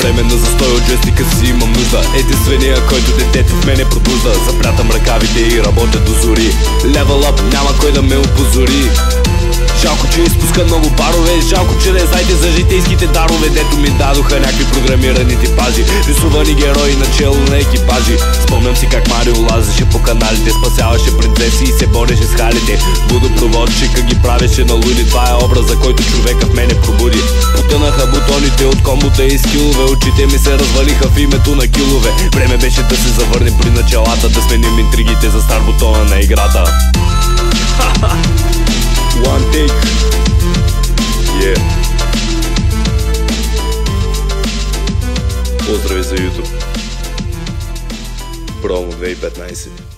време на застой от джойстика си имам нужда. Единствения, който детето в мене пробужда. Запрятам ръкавите и работя до зори. Level up, няма кой да ме опозори. Жалко, че изпуска много барове. Жалко, че не знаете за житейските дарове, дето ми дадоха някакви програмирани типажи, рисувани герои начело на екипажи. Спомням си как Марио лазеше по каналите, спасяваше принцеси и се бореше с халите. Водопроводчика ги правеше на луди. Това е образа, който човека в мене пробуди. Потънаха бутоните от комбота и скилове. Очите ми се развалиха в името на килове. Време беше да се завърнем при началата, да сменим интригите за стар бутона на играта. One take. Yeah. Поздрави за YouTube. Промо 2015.